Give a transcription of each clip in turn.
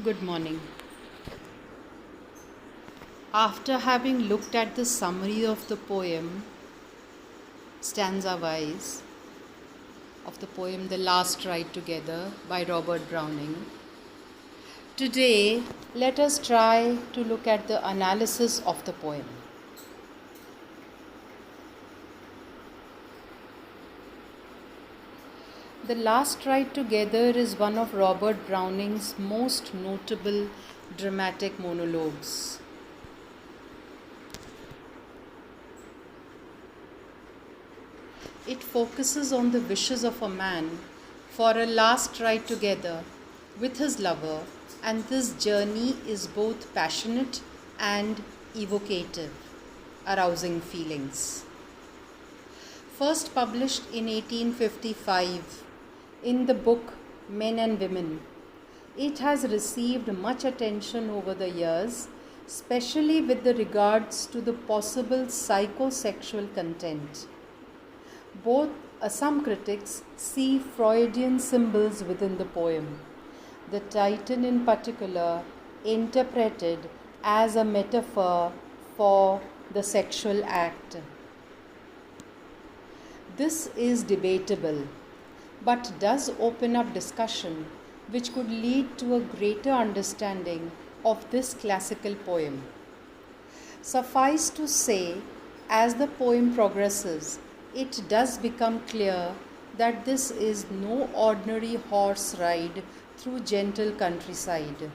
Good morning. After having looked at the summary of the poem, stanza wise, of the poem The Last Ride Together by Robert Browning, today let us try to look at the analysis of the poem. The Last Ride Together is one of Robert Browning's most notable dramatic monologues. It focuses on the wishes of a man for a last ride together with his lover, and this journey is both passionate and evocative, arousing feelings. First published in 1855 in the book Men and Women, it has received much attention over the years, especially with the regards to the possible psychosexual content. Some critics see Freudian symbols within the poem, the Titan in particular interpreted as a metaphor for the sexual act. This is debatable, but does open up discussion which could lead to a greater understanding of this classical poem. Suffice to say, as the poem progresses, it does become clear that this is no ordinary horse ride through gentle countryside.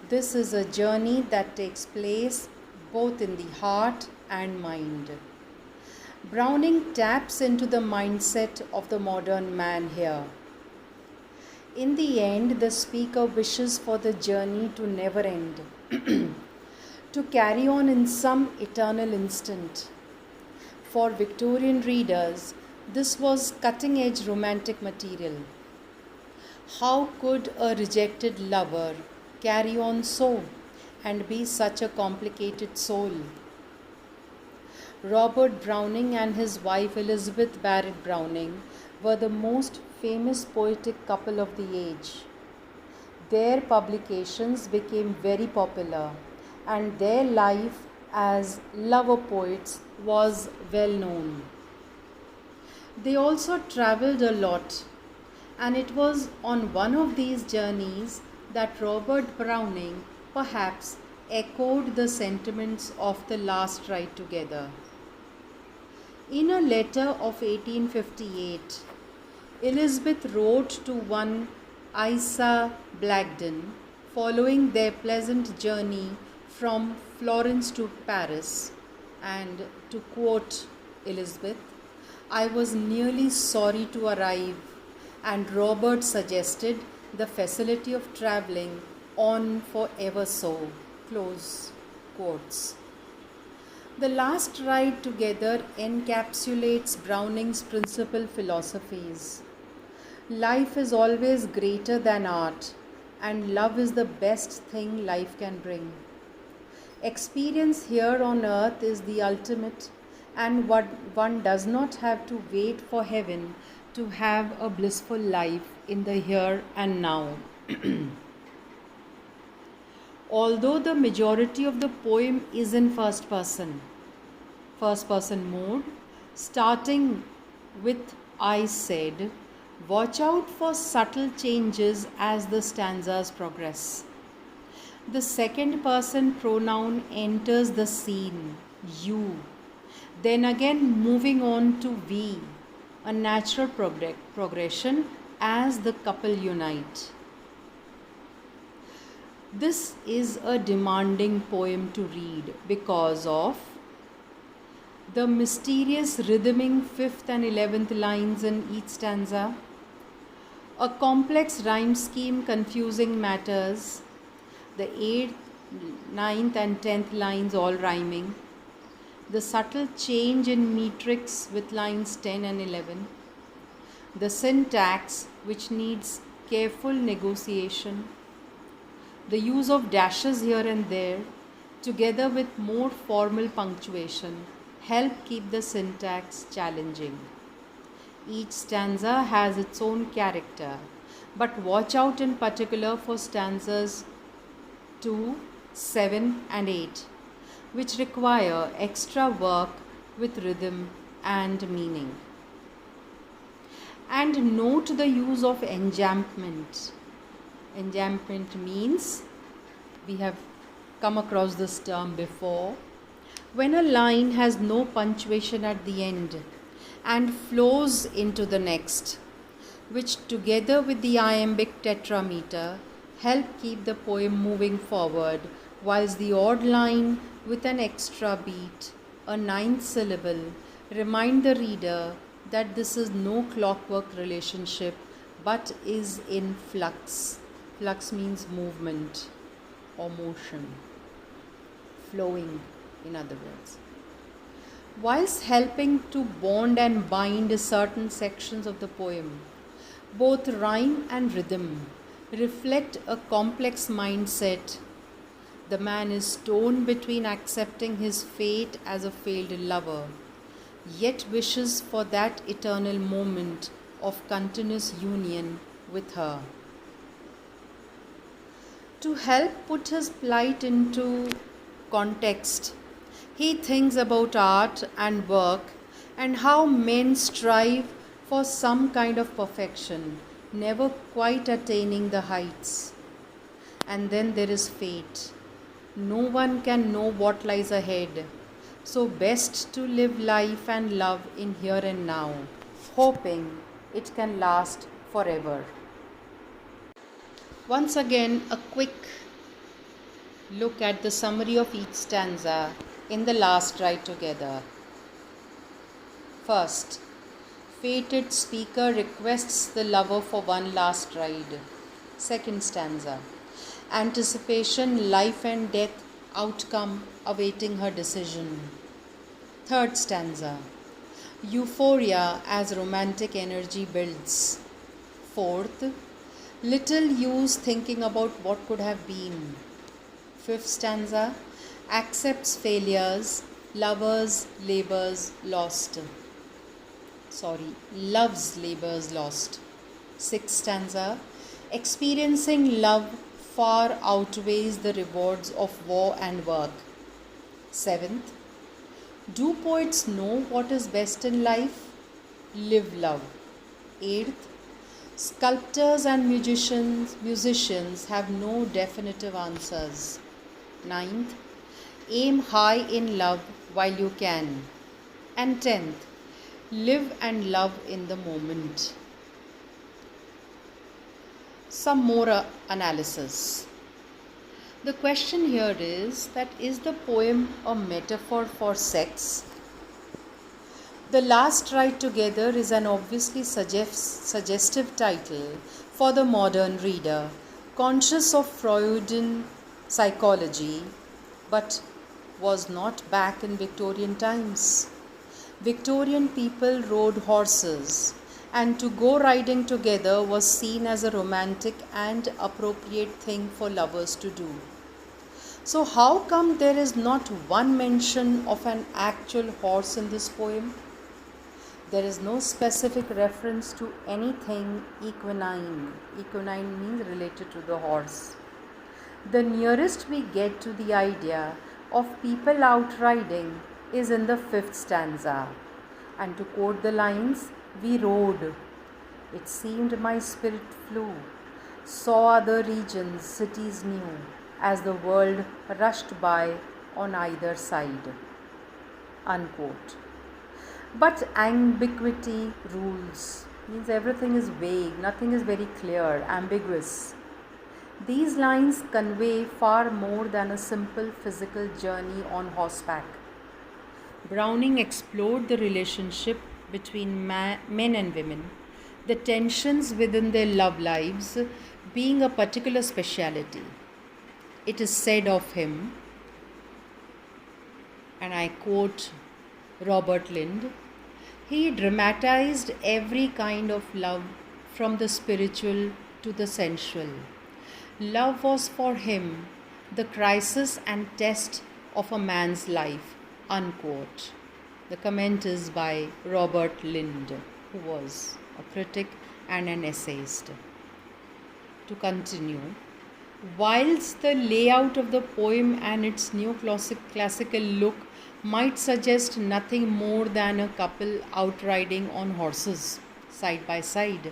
This is a journey that takes place both in the heart and mind. Browning taps into the mindset of the modern man here. In the end, the speaker wishes for the journey to never end, to carry on in some eternal instant. For Victorian readers, this was cutting-edge romantic material. How could a rejected lover carry on so and be such a complicated soul? Robert Browning and his wife Elizabeth Barrett Browning were the most famous poetic couple of the age. Their publications became very popular, and their life as lover poets was well known. They also traveled a lot, and it was on one of these journeys that Robert Browning perhaps echoed the sentiments of the last ride together. In a letter of 1858, Elizabeth wrote to one Isa Blagden following their pleasant journey from Florence to Paris, and to quote Elizabeth, "I was nearly sorry to arrive, and Robert suggested the facility of travelling on for ever so." Close quotes. The Last Ride Together encapsulates Browning's principal philosophies. Life is always greater than art, and love is the best thing life can bring. Experience here on earth is the ultimate, and what one does not have to wait for heaven to have a blissful life in the here and now. Although the majority of the poem is in first person mode, starting with "I said," watch out for subtle changes as the stanzas progress. The second person pronoun enters the scene, you, then again moving on to we, a natural progression as the couple unite. This is a demanding poem to read because of the mysterious rhythming 5th and 11th lines in each stanza, a complex rhyme scheme confusing matters, the 8th, 9th and 10th lines all rhyming, the subtle change in metrics with lines 10 and 11, the syntax which needs careful negotiation, the use of dashes here and there, together with more formal punctuation, help keep the syntax challenging. Each stanza has its own character, but watch out in particular for stanzas 2, 7, and 8, which require extra work with rhythm and meaning. And note the use of enjambment. Enjambment means, we have come across this term before, when a line has no punctuation at the end and flows into the next, which together with the iambic tetrameter help keep the poem moving forward, whilst the odd line with an extra beat, a ninth syllable, remind the reader that this is no clockwork relationship but is in flux. Flux means movement or motion, flowing in other words. Whilst helping to bond and bind certain sections of the poem, both rhyme and rhythm reflect a complex mindset. The man is torn between accepting his fate as a failed lover, yet wishes for that eternal moment of continuous union with her. To help put his plight into context, he thinks about art and work and how men strive for some kind of perfection, never quite attaining the heights. And then there is fate. No one can know what lies ahead, so best to live life and love in here and now, hoping it can last forever. Once again, a quick look at the summary of each stanza in the last ride together. First, fated speaker requests the lover for one last ride. Second stanza, anticipation, life and death, outcome awaiting her decision. Third stanza, euphoria as romantic energy builds. Fourth, little use thinking about what could have been. Fifth stanza, accepts failures, loves labors lost. Sixth stanza, experiencing love far outweighs the rewards of war and work. Seventh, do poets know what is best in life? Live love. Eighth, sculptors and musicians have no definitive answers. Ninth, aim high in love while you can. And 10th, live and love in the moment. Some more analysis. The question here is that, is the poem a metaphor for sex? The Last Ride Together is an obviously suggestive title for the modern reader, conscious of Freudian psychology, but was not back in Victorian times. Victorian people rode horses, and to go riding together was seen as a romantic and appropriate thing for lovers to do. So how come there is not one mention of an actual horse in this poem? There is no specific reference to anything equine. Equine means related to the horse. The nearest we get to the idea of people out riding is in the 5th stanza. And to quote the lines, we rode. It seemed my spirit flew, saw other regions, cities new, as the world rushed by on either side. Unquote. But ambiguity rules, means everything is vague, nothing is very clear, ambiguous. These lines convey far more than a simple physical journey on horseback. Browning explored the relationship between men and women, the tensions within their love lives being a particular speciality. It is said of him, and I quote Robert Lind, he dramatized every kind of love from the spiritual to the sensual. Love was for him the crisis and test of a man's life, unquote. The comment is by Robert Lind, who was a critic and an essayist. To continue, whilst the layout of the poem and its classical look might suggest nothing more than a couple outriding on horses side by side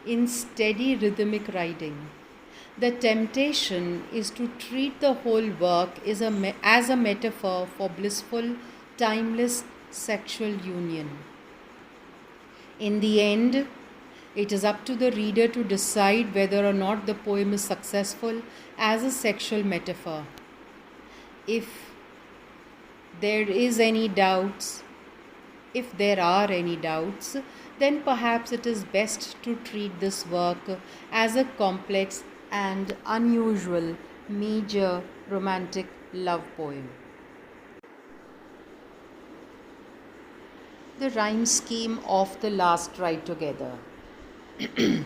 in steady rhythmic riding, the temptation is to treat the whole work as a metaphor for blissful, timeless sexual union. In the end, it is up to the reader to decide whether or not the poem is successful as a sexual metaphor. If there are any doubts, then perhaps it is best to treat this work as a complex and unusual major romantic love poem. The rhyme scheme of The Last Ride Together. The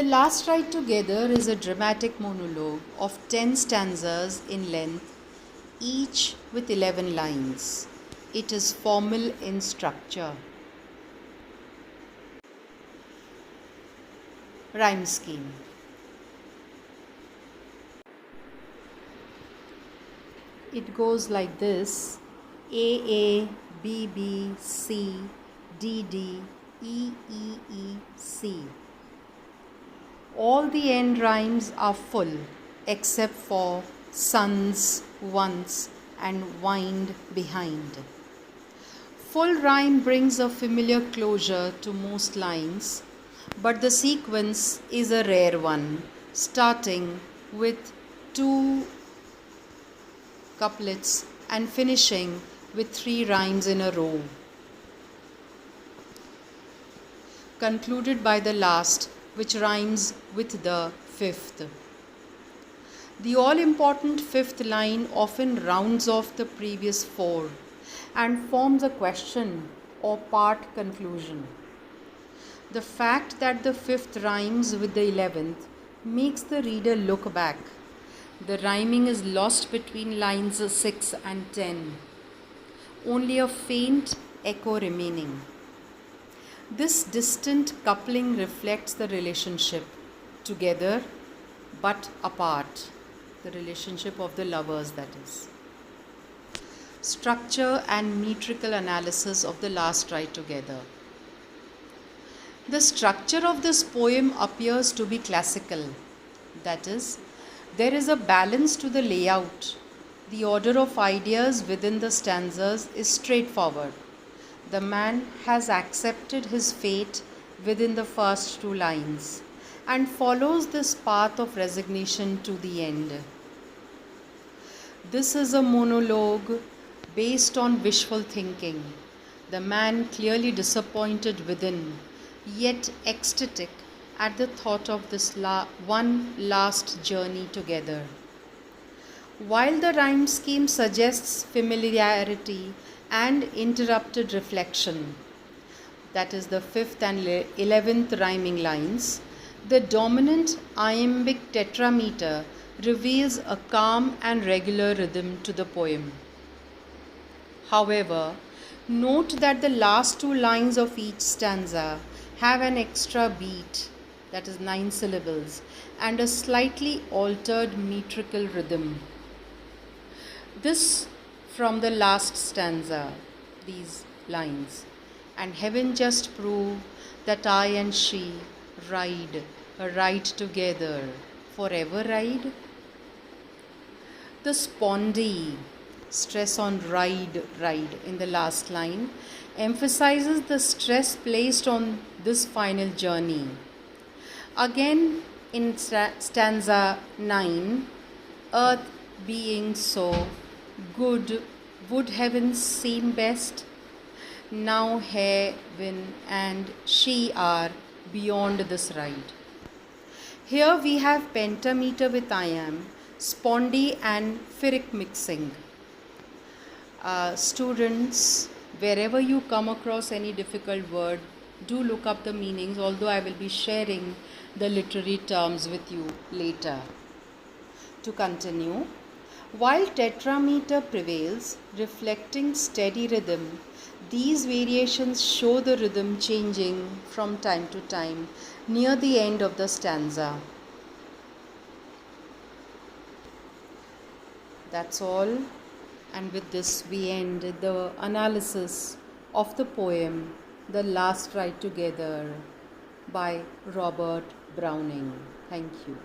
Last Ride Together is a dramatic monologue of 10 stanzas in length, each with 11 lines. It is formal in structure. Rhyme scheme. It goes like this: A, B, B, C, D, D, E, E, E, C. All the end rhymes are full except for sons, once, and wind behind. Full rhyme brings a familiar closure to most lines, but the sequence is a rare one, starting with 2 couplets and finishing with 3 rhymes in a row, concluded by the last, which rhymes with the 5th. The all-important 5th line often rounds off the previous 4 and forms a question or part conclusion. The fact that the 5th rhymes with the 11th makes the reader look back. The rhyming is lost between lines 6 and 10, only a faint echo remaining. This distant coupling reflects the relationship, together but apart, the relationship of the lovers, that is. Structure and metrical analysis of The Last Ride Together. The structure of this poem appears to be classical, that is, there is a balance to the layout. The order of ideas within the stanzas is straightforward. The man has accepted his fate within the first 2 lines and follows this path of resignation to the end. This is a monologue based on wishful thinking. The man clearly disappointed within, yet ecstatic at the thought of this one last journey together. While the rhyme scheme suggests familiarity and interrupted reflection, that is the 5th and 11th rhyming lines, the dominant iambic tetrameter reveals a calm and regular rhythm to the poem. However, note that the last 2 lines of each stanza have an extra beat, that is 9 syllables, and a slightly altered metrical rhythm. This from the last stanza, these lines: and heaven just prove that I and she ride together, forever ride. The spondee, stress on ride in the last line, emphasizes the stress placed on this final journey. Again in stanza 9, earth being so good, would heaven seem best? Now heaven and she are beyond this ride. Here we have pentameter with iamb, spondee and phthiric mixing. Students, wherever you come across any difficult word, do look up the meanings, although I will be sharing the literary terms with you later. To continue, while tetrameter prevails, reflecting steady rhythm, These variations show the rhythm changing from time to time near the end of the stanza. That's all, and with this we end the analysis of the poem The Last Ride Together by Robert Browning. Thank you.